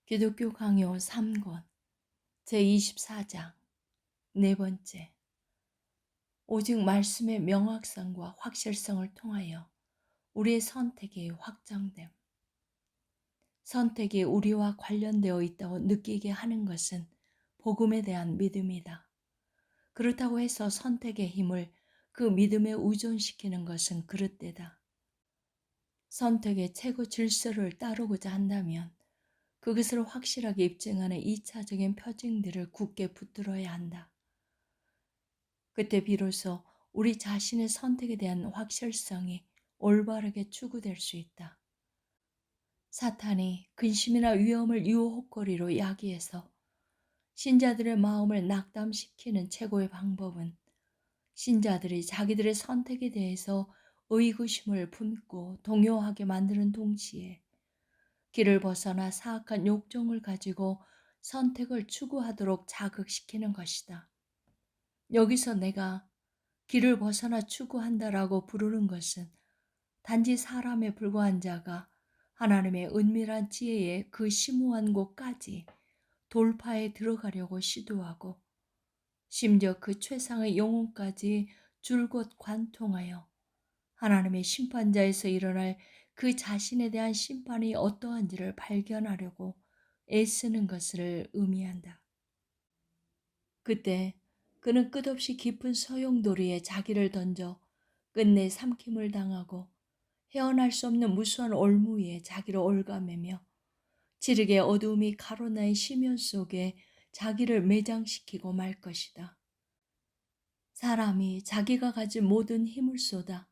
기독교 강요 3권 제24장 네 번째. 오직 말씀의 명확성과 확실성을 통하여 우리의 선택이 확정됨. 선택이 우리와 관련되어 있다고 느끼게 하는 것은 복음에 대한 믿음이다. 그렇다고 해서 선택의 힘을 그 믿음에 의존시키는 것은 그릇되다. 선택의 최고 질서를 따르고자 한다면 그것을 확실하게 입증하는 2차적인 표징들을 굳게 붙들어야 한다. 그때 비로소 우리 자신의 선택에 대한 확실성이 올바르게 추구될 수 있다. 사탄이 근심이나 위험을 유혹거리로 야기해서 신자들의 마음을 낙담시키는 최고의 방법은 신자들이 자기들의 선택에 대해서 의구심을 품고 동요하게 만드는 동시에 길을 벗어나 사악한 욕정을 가지고 선택을 추구하도록 자극시키는 것이다. 여기서 내가 길을 벗어나 추구한다라고 부르는 것은 단지 사람에 불과한 자가 하나님의 은밀한 지혜의 그 심오한 곳까지 돌파해 들어가려고 시도하고 심지어 그 최상의 영혼까지 줄곧 관통하여 하나님의 심판자에서 일어날 그 자신에 대한 심판이 어떠한지를 발견하려고 애쓰는 것을 의미한다. 그때 그는 끝없이 깊은 소용돌이에 자기를 던져 끝내 삼킴을 당하고 헤어날 수 없는 무수한 올무에 자기를 올가매며 지르게 어두움이 가로나의 심연 속에 자기를 매장시키고 말 것이다. 사람이 자기가 가진 모든 힘을 쏟아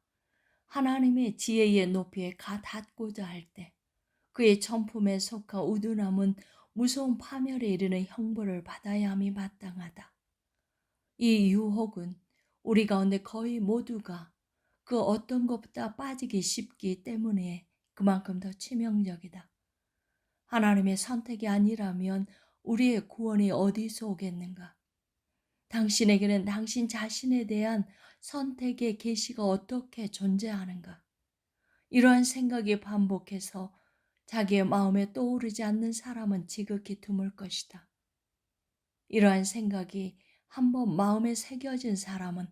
하나님의 지혜의 높이에 가 닿고자 할 때 그의 천품에 속한 우둔함은 무서운 파멸에 이르는 형벌을 받아야 함이 마땅하다. 이 유혹은 우리 가운데 거의 모두가 그 어떤 것보다 빠지기 쉽기 때문에 그만큼 더 치명적이다. 하나님의 선택이 아니라면 우리의 구원이 어디서 오겠는가? 당신에게는 당신 자신에 대한 선택의 계시가 어떻게 존재하는가? 이러한 생각이 반복해서 자기의 마음에 떠오르지 않는 사람은 지극히 드물 것이다. 이러한 생각이 한번 마음에 새겨진 사람은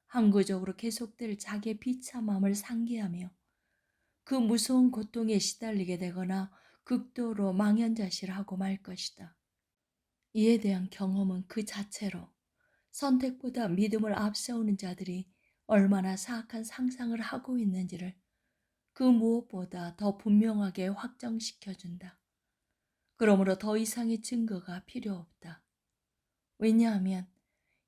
항구적으로 계속될 자기의 비참함을 상기하며 그 무서운 고통에 시달리게 되거나 극도로 망연자실하고 말 것이다. 이에 대한 경험은 그 자체로 선택보다 믿음을 앞세우는 자들이 얼마나 사악한 상상을 하고 있는지를 그 무엇보다 더 분명하게 확정시켜준다. 그러므로 더 이상의 증거가 필요 없다. 왜냐하면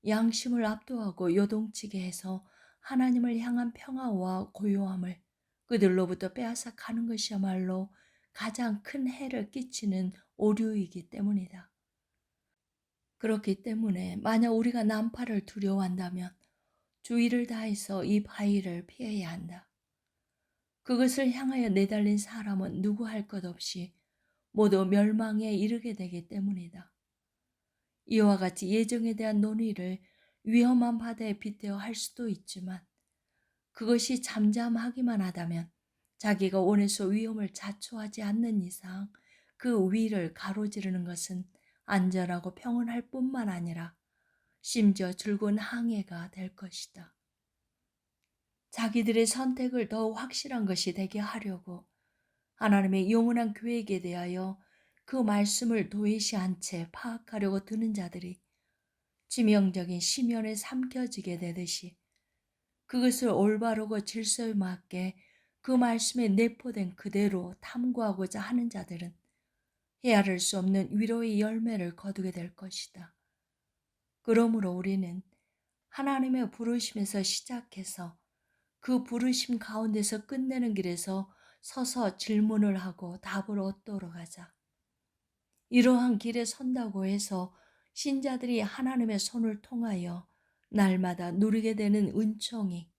양심을 압도하고 요동치게 해서 하나님을 향한 평화와 고요함을 그들로부터 빼앗아 가는 것이야말로 가장 큰 해를 끼치는 오류이기 때문이다. 그렇기 때문에 만약 우리가 난파를 두려워한다면 주의를 다해서 이 바위를 피해야 한다. 그것을 향하여 내달린 사람은 누구 할 것 없이 모두 멸망에 이르게 되기 때문이다. 이와 같이 예정에 대한 논의를 위험한 바다에 빗대어 할 수도 있지만 그것이 잠잠하기만 하다면 자기가 원해서 위험을 자초하지 않는 이상 그 위를 가로지르는 것은 안전하고 평온할 뿐만 아니라 심지어 즐거운 항해가 될 것이다. 자기들의 선택을 더욱 확실한 것이 되게 하려고 하나님의 영원한 계획에 대하여 그 말씀을 도외시한 채 파악하려고 드는 자들이 치명적인 심연에 삼켜지게 되듯이 그것을 올바르고 질서에 맞게 그 말씀에 내포된 그대로 탐구하고자 하는 자들은 헤아릴 수 없는 위로의 열매를 거두게 될 것이다. 그러므로 우리는 하나님의 부르심에서 시작해서 그 부르심 가운데서 끝내는 길에서 서서 질문을 하고 답을 얻도록 하자. 이러한 길에 선다고 해서 신자들이 하나님의 손을 통하여 날마다 누리게 되는 은총이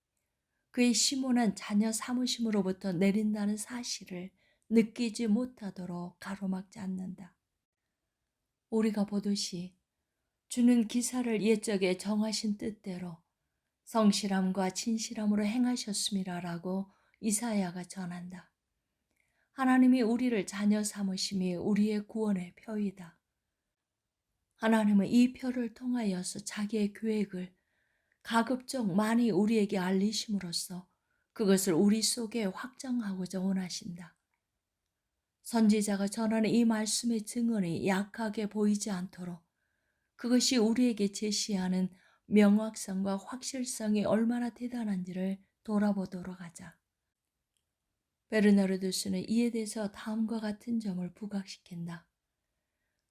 그의 심온한 자녀 사무심으로부터 내린다는 사실을 느끼지 못하도록 가로막지 않는다. 우리가 보듯이 주는 기사를 옛적에 정하신 뜻대로 성실함과 진실함으로 행하셨음이라라고 이사야가 전한다. 하나님이 우리를 자녀 삼으심이 우리의 구원의 표이다. 하나님은 이 표를 통하여서 자기의 계획을 가급적 많이 우리에게 알리심으로써 그것을 우리 속에 확정하고자 원하신다. 선지자가 전하는 이 말씀의 증언이 약하게 보이지 않도록 그것이 우리에게 제시하는 명확성과 확실성이 얼마나 대단한지를 돌아보도록 하자. 베르나르두스는 이에 대해서 다음과 같은 점을 부각시킨다.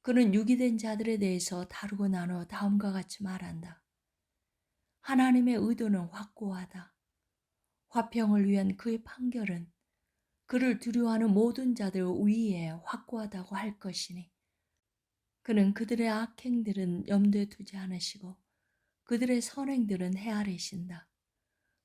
그는 유기된 자들에 대해서 다루고 나눠 다음과 같이 말한다. 하나님의 의도는 확고하다. 화평을 위한 그의 판결은 그를 두려워하는 모든 자들 위에 확고하다고 할 것이니 그는 그들의 악행들은 염두에 두지 않으시고 그들의 선행들은 헤아리신다.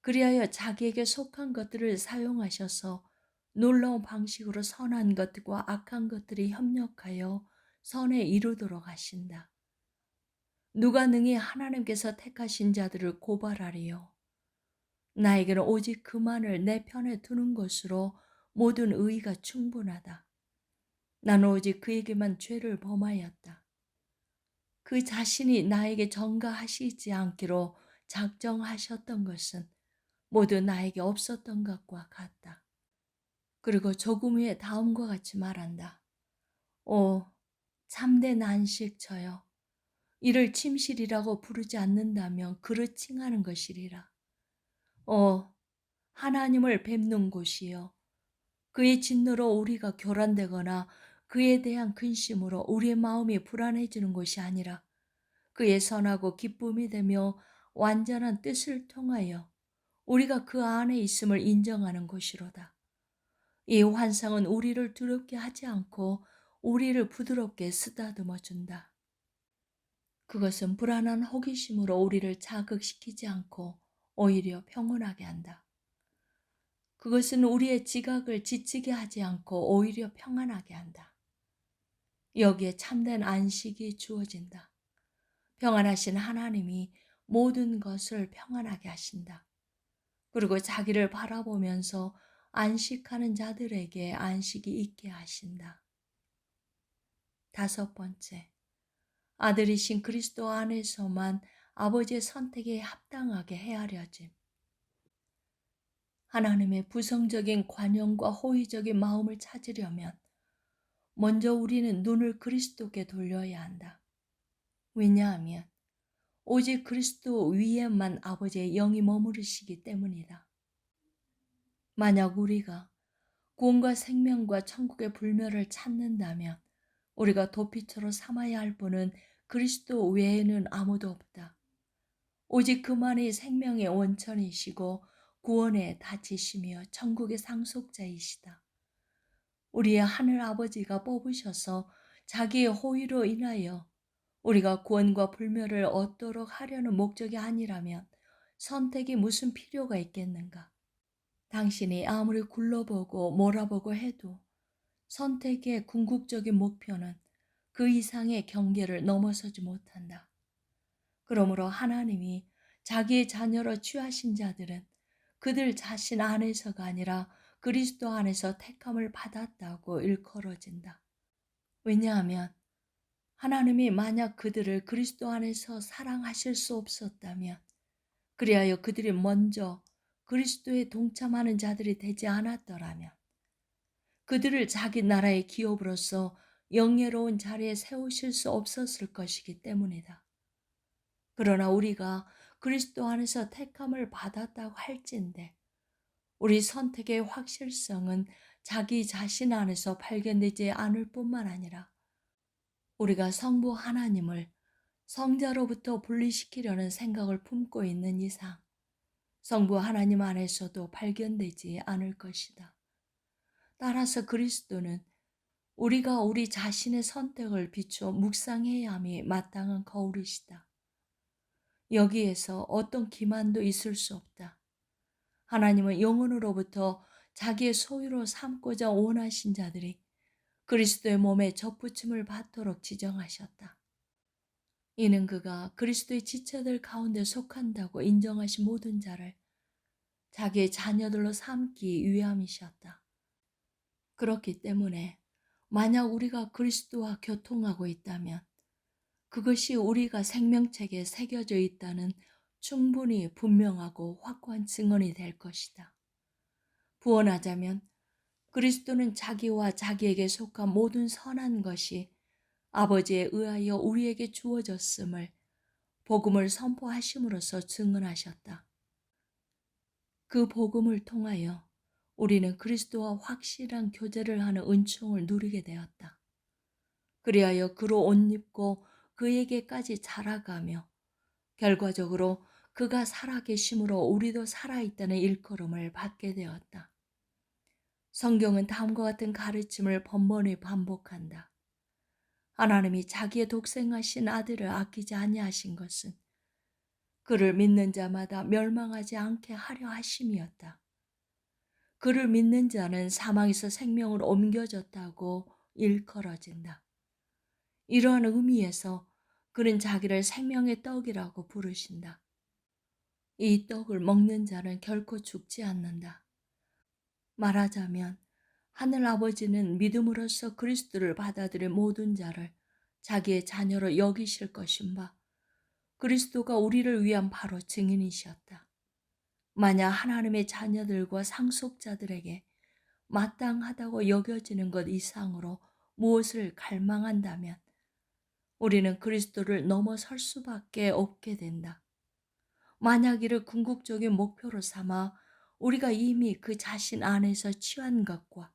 그리하여 자기에게 속한 것들을 사용하셔서 놀라운 방식으로 선한 것과 악한 것들이 협력하여 선에 이루도록 하신다. 누가 능히 하나님께서 택하신 자들을 고발하리요. 나에게는 오직 그만을 내 편에 두는 것으로 모든 의의가 충분하다. 나는 오직 그에게만 죄를 범하였다. 그 자신이 나에게 전가하시지 않기로 작정하셨던 것은 모두 나에게 없었던 것과 같다. 그리고 조금 후에 다음과 같이 말한다. 오, 참된 안식처여. 이를 침실이라고 부르지 않는다면 그를 칭하는 것이리라. 하나님을 뵙는 곳이요. 그의 진노로 우리가 교란되거나 그에 대한 근심으로 우리의 마음이 불안해지는 곳이 아니라 그의 선하고 기쁨이 되며 완전한 뜻을 통하여 우리가 그 안에 있음을 인정하는 곳이로다. 이 환상은 우리를 두렵게 하지 않고 우리를 부드럽게 쓰다듬어 준다. 그것은 불안한 호기심으로 우리를 자극시키지 않고 오히려 평온하게 한다. 그것은 우리의 지각을 지치게 하지 않고 오히려 평안하게 한다. 여기에 참된 안식이 주어진다. 평안하신 하나님이 모든 것을 평안하게 하신다. 그리고 자기를 바라보면서 안식하는 자들에게 안식이 있게 하신다. 다섯 번째, 아들이신 그리스도 안에서만 아버지의 선택에 합당하게 헤아려짐. 하나님의 부성적인 관용과 호의적인 마음을 찾으려면 먼저 우리는 눈을 그리스도께 돌려야 한다. 왜냐하면 오직 그리스도 위에만 아버지의 영이 머무르시기 때문이다. 만약 우리가 구원과 생명과 천국의 불멸을 찾는다면 우리가 도피처로 삼아야 할 분은 그리스도 외에는 아무도 없다. 오직 그만이 생명의 원천이시고 구원의 다치시며 천국의 상속자이시다. 우리의 하늘 아버지가 뽑으셔서 자기의 호의로 인하여 우리가 구원과 불멸을 얻도록 하려는 목적이 아니라면 선택이 무슨 필요가 있겠는가? 당신이 아무리 굴러보고 몰아보고 해도 선택의 궁극적인 목표는 그 이상의 경계를 넘어서지 못한다. 그러므로 하나님이 자기의 자녀로 취하신 자들은 그들 자신 안에서가 아니라 그리스도 안에서 택함을 받았다고 일컬어진다. 왜냐하면 하나님이 만약 그들을 그리스도 안에서 사랑하실 수 없었다면 그리하여 그들이 먼저 그리스도에 동참하는 자들이 되지 않았더라면 그들을 자기 나라의 기업으로서 영예로운 자리에 세우실 수 없었을 것이기 때문이다. 그러나 우리가 그리스도 안에서 택함을 받았다고 할진대 우리 선택의 확실성은 자기 자신 안에서 발견되지 않을 뿐만 아니라 우리가 성부 하나님을 성자로부터 분리시키려는 생각을 품고 있는 이상 성부 하나님 안에서도 발견되지 않을 것이다. 따라서 그리스도는 우리가 우리 자신의 선택을 비추어 묵상해야 함이 마땅한 거울이시다. 여기에서 어떤 기만도 있을 수 없다. 하나님은 영혼으로부터 자기의 소유로 삼고자 원하신 자들이 그리스도의 몸에 접붙임을 받도록 지정하셨다. 이는 그가 그리스도의 지체들 가운데 속한다고 인정하신 모든 자를 자기의 자녀들로 삼기 위함이셨다. 그렇기 때문에 만약 우리가 그리스도와 교통하고 있다면 그것이 우리가 생명책에 새겨져 있다는 충분히 분명하고 확고한 증언이 될 것이다. 부언하자면 그리스도는 자기와 자기에게 속한 모든 선한 것이 아버지에 의하여 우리에게 주어졌음을 복음을 선포하심으로써 증언하셨다. 그 복음을 통하여 우리는 그리스도와 확실한 교제를 하는 은총을 누리게 되었다. 그리하여 그로 옷 입고 그에게까지 자라가며 결과적으로 그가 살아계심으로 우리도 살아있다는 일컬음을 받게 되었다. 성경은 다음과 같은 가르침을 번번이 반복한다. 하나님이 자기의 독생하신 아들을 아끼지 아니하신 것은 그를 믿는 자마다 멸망하지 않게 하려 하심이었다. 그를 믿는 자는 사망에서 생명으로 옮겨졌다고 일컬어진다. 이러한 의미에서 그는 자기를 생명의 떡이라고 부르신다. 이 떡을 먹는 자는 결코 죽지 않는다. 말하자면 하늘 아버지는 믿음으로써 그리스도를 받아들인 모든 자를 자기의 자녀로 여기실 것인 바 그리스도가 우리를 위한 바로 증인이셨다. 만약 하나님의 자녀들과 상속자들에게 마땅하다고 여겨지는 것 이상으로 무엇을 갈망한다면 우리는 그리스도를 넘어설 수밖에 없게 된다. 만약 이를 궁극적인 목표로 삼아 우리가 이미 그 자신 안에서 취한 것과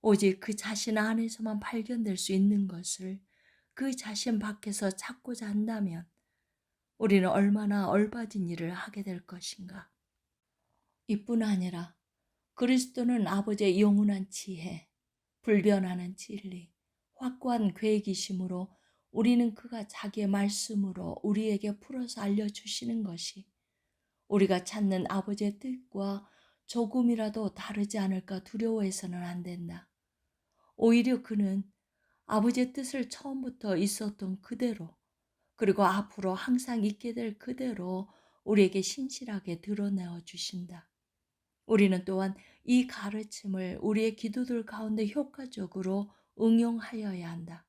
오직 그 자신 안에서만 발견될 수 있는 것을 그 자신 밖에서 찾고자 한다면 우리는 얼마나 얼빠진 일을 하게 될 것인가. 이뿐 아니라 그리스도는 아버지의 영원한 지혜, 불변하는 진리, 확고한 계획이심으로 우리는 그가 자기의 말씀으로 우리에게 풀어서 알려주시는 것이 우리가 찾는 아버지의 뜻과 조금이라도 다르지 않을까 두려워해서는 안 된다. 오히려 그는 아버지의 뜻을 처음부터 있었던 그대로 그리고 앞으로 항상 있게 될 그대로 우리에게 신실하게 드러내어 주신다. 우리는 또한 이 가르침을 우리의 기도들 가운데 효과적으로 응용하여야 한다.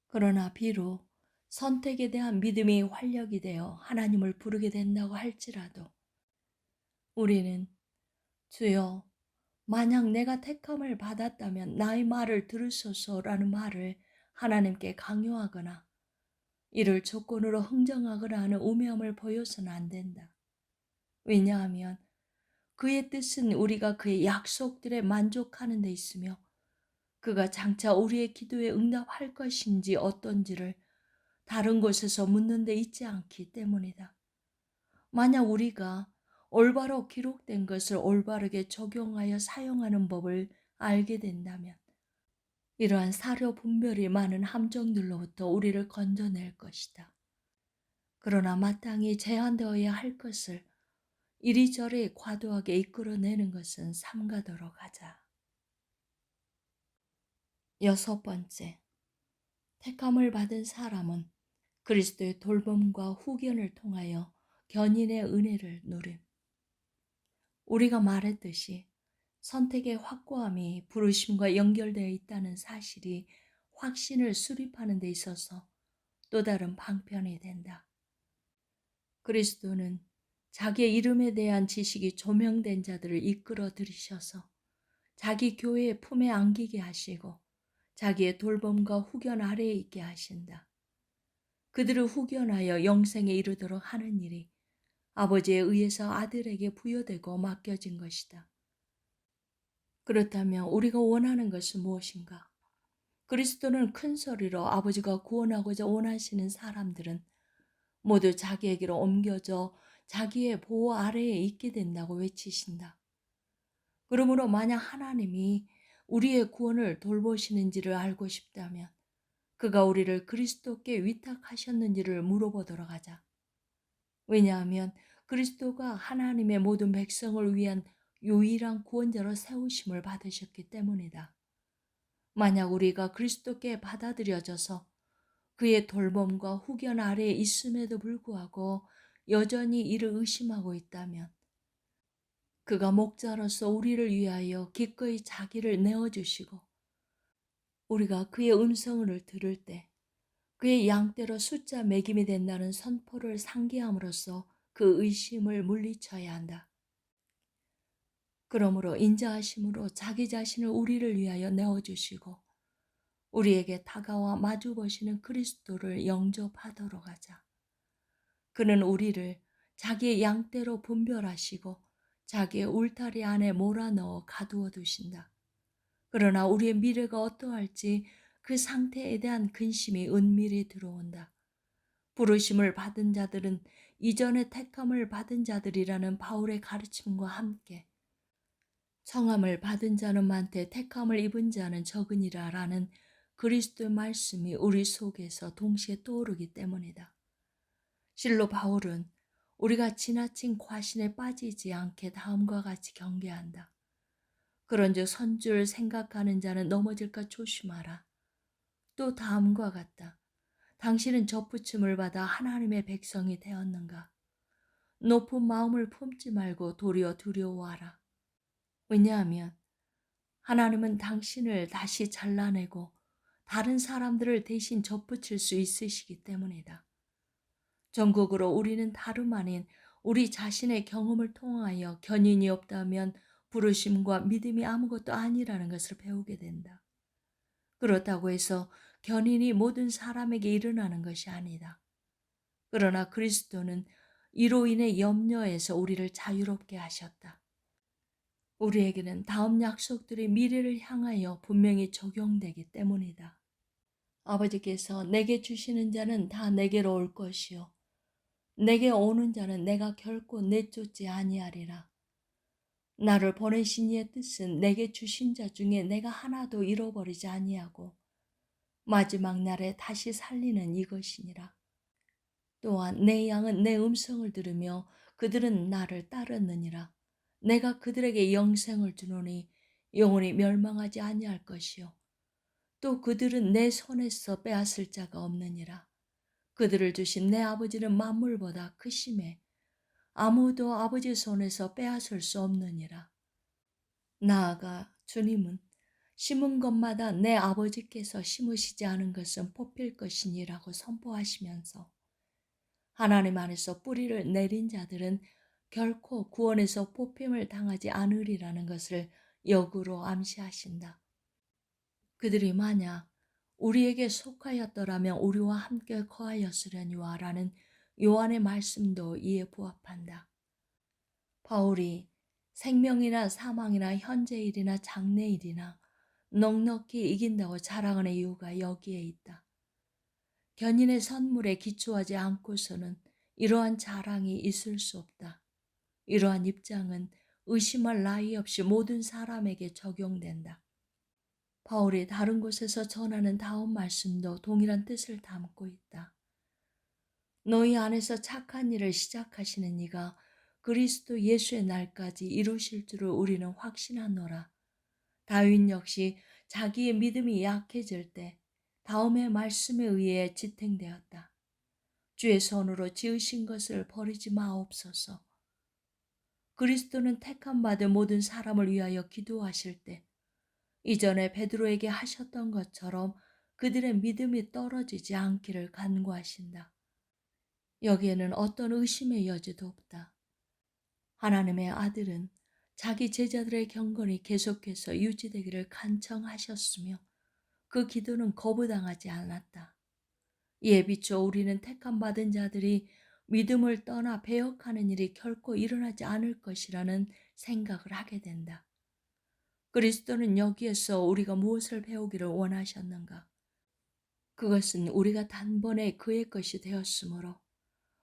그러나 비록 선택에 대한 믿음이 활력이 되어 하나님을 부르게 된다고 할지라도 우리는 주여 만약 내가 택함을 받았다면 나의 말을 들으소서라는 말을 하나님께 강요하거나 이를 조건으로 흥정하거나 하는 우매함을 보여서는 안 된다. 왜냐하면 그의 뜻은 우리가 그의 약속들에 만족하는 데 있으며 그가 장차 우리의 기도에 응답할 것인지 어떤지를 다른 곳에서 묻는 데 있지 않기 때문이다. 만약 우리가 올바로 기록된 것을 올바르게 적용하여 사용하는 법을 알게 된다면 이러한 사료 분별이 많은 함정들로부터 우리를 건져낼 것이다. 그러나 마땅히 제한되어야 할 것을 이리저리 과도하게 이끌어내는 것은 삼가도록 하자. 6번째, 택함을 받은 사람은 그리스도의 돌봄과 후견을 통하여 견인의 은혜를 누림. 우리가 말했듯이 선택의 확고함이 부르심과 연결되어 있다는 사실이 확신을 수립하는 데 있어서 또 다른 방편이 된다. 그리스도는 자기의 이름에 대한 지식이 조명된 자들을 이끌어 들이셔서 자기 교회의 품에 안기게 하시고 자기의 돌봄과 후견 아래에 있게 하신다. 그들을 후견하여 영생에 이르도록 하는 일이 아버지에 의해서 아들에게 부여되고 맡겨진 것이다. 그렇다면 우리가 원하는 것은 무엇인가? 그리스도는 큰 소리로 아버지가 구원하고자 원하시는 사람들은 모두 자기에게로 옮겨져 자기의 보호 아래에 있게 된다고 외치신다. 그러므로 만약 하나님이 우리의 구원을 돌보시는지를 알고 싶다면 그가 우리를 그리스도께 위탁하셨는지를 물어보도록 하자. 왜냐하면 그리스도가 하나님의 모든 백성을 위한 유일한 구원자로 세우심을 받으셨기 때문이다. 만약 우리가 그리스도께 받아들여져서 그의 돌봄과 후견 아래에 있음에도 불구하고 여전히 이를 의심하고 있다면 그가 목자로서 우리를 위하여 기꺼이 자기를 내어주시고 우리가 그의 음성을 들을 때 그의 양떼로 숫자 매김이 된다는 선포를 상기함으로써 그 의심을 물리쳐야 한다. 그러므로 인자하심으로 자기 자신을 우리를 위하여 내어주시고 우리에게 다가와 마주보시는 그리스도를 영접하도록 하자. 그는 우리를 자기의 양떼로 분별하시고 자기의 울타리 안에 몰아넣어 가두어 두신다. 그러나 우리의 미래가 어떠할지 그 상태에 대한 근심이 은밀히 들어온다. 부르심을 받은 자들은 이전에 택함을 받은 자들이라는 바울의 가르침과 함께 성함을 받은 자는 많되 택함을 입은 자는 적으니라라는 그리스도의 말씀이 우리 속에서 동시에 떠오르기 때문이다. 실로 바울은 우리가 지나친 과신에 빠지지 않게 다음과 같이 경계한다. 그런즉 선줄 생각하는 자는 넘어질까 조심하라. 또 다음과 같다. 당신은 접붙임을 받아 하나님의 백성이 되었는가? 높은 마음을 품지 말고 도리어 두려워하라. 왜냐하면 하나님은 당신을 다시 잘라내고 다른 사람들을 대신 접붙일 수 있으시기 때문이다. 전국으로 우리는 다름 아닌 우리 자신의 경험을 통하여 견인이 없다면 부르심과 믿음이 아무것도 아니라는 것을 배우게 된다. 그렇다고 해서 견인이 모든 사람에게 일어나는 것이 아니다. 그러나 그리스도는 이로 인해 염려에서 우리를 자유롭게 하셨다. 우리에게는 다음 약속들이 미래를 향하여 분명히 적용되기 때문이다. 아버지께서 내게 주시는 자는 다 내게로 올 것이요 내게 오는 자는 내가 결코 내쫓지 아니하리라. 나를 보내신 이의 뜻은 내게 주신 자 중에 내가 하나도 잃어버리지 아니하고 마지막 날에 다시 살리는 이것이니라. 또한 내 양은 내 음성을 들으며 그들은 나를 따르느니라. 내가 그들에게 영생을 주노니 영원히 멸망하지 아니할 것이요 또 그들은 내 손에서 빼앗을 자가 없느니라. 그들을 주신 내 아버지는 만물보다 크심에 아무도 아버지 손에서 빼앗을 수 없느니라. 나아가 주님은 심은 것마다 내 아버지께서 심으시지 않은 것은 뽑힐 것이니라고 선포하시면서 하나님 안에서 뿌리를 내린 자들은 결코 구원에서 뽑힘을 당하지 않으리라는 것을 역으로 암시하신다. 그들이 만약 우리에게 속하였더라면 우리와 함께 거하였으려니와 라는 요한의 말씀도 이에 부합한다. 바울이 생명이나 사망이나 현재일이나 장래일이나 넉넉히 이긴다고 자랑하는 이유가 여기에 있다. 견인의 선물에 기초하지 않고서는 이러한 자랑이 있을 수 없다. 이러한 입장은 의심할 나위 없이 모든 사람에게 적용된다. 바울이 다른 곳에서 전하는 다음 말씀도 동일한 뜻을 담고 있다. 너희 안에서 착한 일을 시작하시는 이가 그리스도 예수의 날까지 이루실 줄을 우리는 확신하노라. 다윗 역시 자기의 믿음이 약해질 때 다음의 말씀에 의해 지탱되었다. 주의 손으로 지으신 것을 버리지 마옵소서. 그리스도는 택함 받은 모든 사람을 위하여 기도하실 때 이전에 베드로에게 하셨던 것처럼 그들의 믿음이 떨어지지 않기를 간구하신다. 여기에는 어떤 의심의 여지도 없다. 하나님의 아들은 자기 제자들의 경건이 계속해서 유지되기를 간청하셨으며 그 기도는 거부당하지 않았다. 이에 비춰 우리는 택함 받은 자들이 믿음을 떠나 배역하는 일이 결코 일어나지 않을 것이라는 생각을 하게 된다. 그리스도는 여기에서 우리가 무엇을 배우기를 원하셨는가? 그것은 우리가 단번에 그의 것이 되었으므로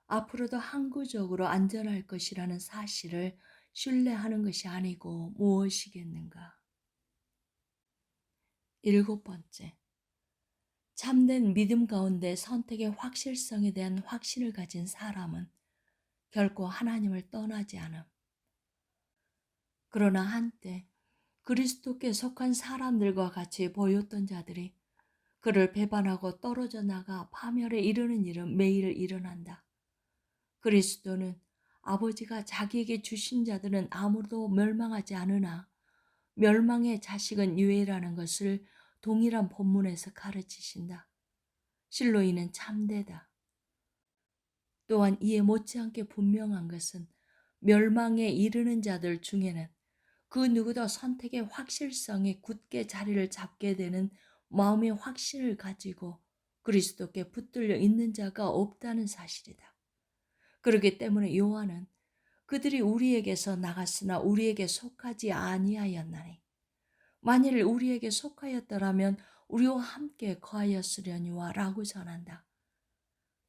앞으로도 항구적으로 안전할 것이라는 사실을 신뢰하는 것이 아니고 무엇이겠는가? 7번째, 참된 믿음 가운데 선택의 확실성에 대한 확신을 가진 사람은 결코 하나님을 떠나지 않음. 그러나 한때 그리스도께 속한 사람들과 같이 보였던 자들이 그를 배반하고 떨어져 나가 파멸에 이르는 일은 매일 일어난다. 그리스도는 아버지가 자기에게 주신 자들은 아무도 멸망하지 않으나 멸망의 자식은 유해라는 것을 동일한 본문에서 가르치신다. 실로 이는 참되다. 또한 이에 못지않게 분명한 것은 멸망에 이르는 자들 중에는 그 누구도 선택의 확실성에 굳게 자리를 잡게 되는 마음의 확신을 가지고 그리스도께 붙들려 있는 자가 없다는 사실이다. 그렇기 때문에 요한은 그들이 우리에게서 나갔으나 우리에게 속하지 아니하였나니 만일 우리에게 속하였더라면 우리와 함께 거하였으려니와 라고 전한다.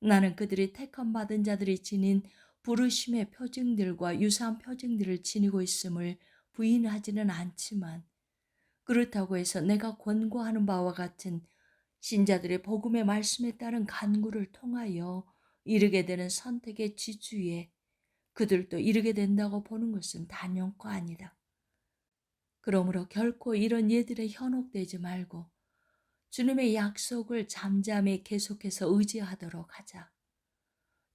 나는 그들이 택함 받은 자들이 지닌 부르심의 표징들과 유사한 표징들을 지니고 있음을 부인하지는 않지만 그렇다고 해서 내가 권고하는 바와 같은 신자들의 복음의 말씀에 따른 간구를 통하여 이르게 되는 선택의 지주에 그들도 이르게 된다고 보는 것은 단연코 아니다. 그러므로 결코 이런 예들에 현혹되지 말고 주님의 약속을 잠잠히 계속해서 의지하도록 하자.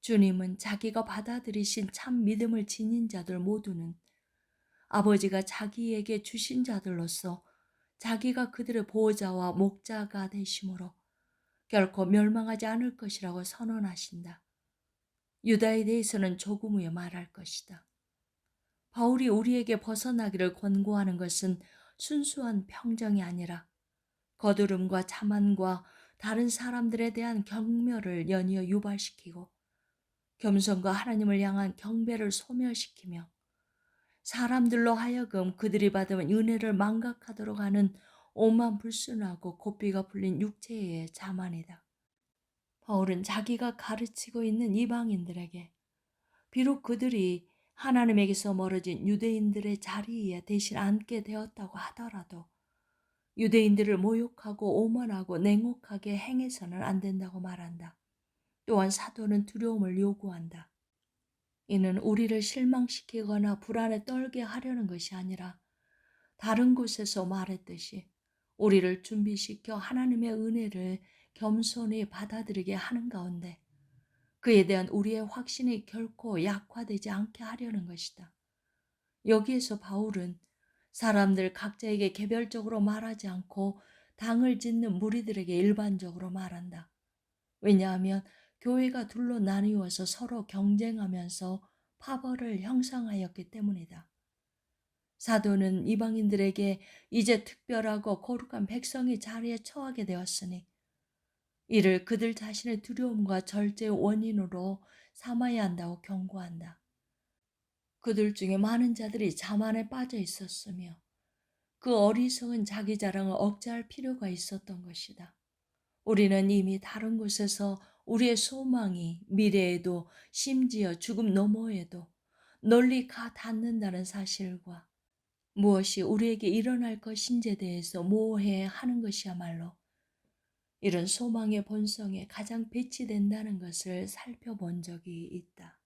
주님은 자기가 받아들이신 참 믿음을 지닌 자들 모두는 아버지가 자기에게 주신 자들로서 자기가 그들의 보호자와 목자가 되심으로 결코 멸망하지 않을 것이라고 선언하신다. 유다에 대해서는 조금 후에 말할 것이다. 바울이 우리에게 벗어나기를 권고하는 것은 순수한 평정이 아니라 거두름과 자만과 다른 사람들에 대한 경멸을 연이어 유발시키고 겸손과 하나님을 향한 경배를 소멸시키며 사람들로 하여금 그들이 받은 은혜를 망각하도록 하는 오만 불순하고 고삐가 풀린 육체의 자만이다. 바울은 자기가 가르치고 있는 이방인들에게 비록 그들이 하나님에게서 멀어진 유대인들의 자리에 대신 앉게 되었다고 하더라도 유대인들을 모욕하고 오만하고 냉혹하게 행해서는 안 된다고 말한다. 또한 사도는 두려움을 요구한다. 이는 우리를 실망시키거나 불안에 떨게 하려는 것이 아니라 다른 곳에서 말했듯이 우리를 준비시켜 하나님의 은혜를 겸손히 받아들이게 하는 가운데 그에 대한 우리의 확신이 결코 약화되지 않게 하려는 것이다. 여기에서 바울은 사람들 각자에게 개별적으로 말하지 않고 당을 짓는 무리들에게 일반적으로 말한다. 왜냐하면 교회가 둘로 나뉘어서 서로 경쟁하면서 파벌을 형성하였기 때문이다. 사도는 이방인들에게 이제 특별하고 거룩한 백성의 자리에 처하게 되었으니 이를 그들 자신의 두려움과 절제의 원인으로 삼아야 한다고 경고한다. 그들 중에 많은 자들이 자만에 빠져 있었으며 그 어리석은 자기 자랑을 억제할 필요가 있었던 것이다. 우리는 이미 다른 곳에서 우리의 소망이 미래에도 심지어 죽음 너머에도 널리 가 닿는다는 사실과 무엇이 우리에게 일어날 것인지에 대해서 모호해하는 것이야말로 이런 소망의 본성에 가장 배치된다는 것을 살펴본 적이 있다.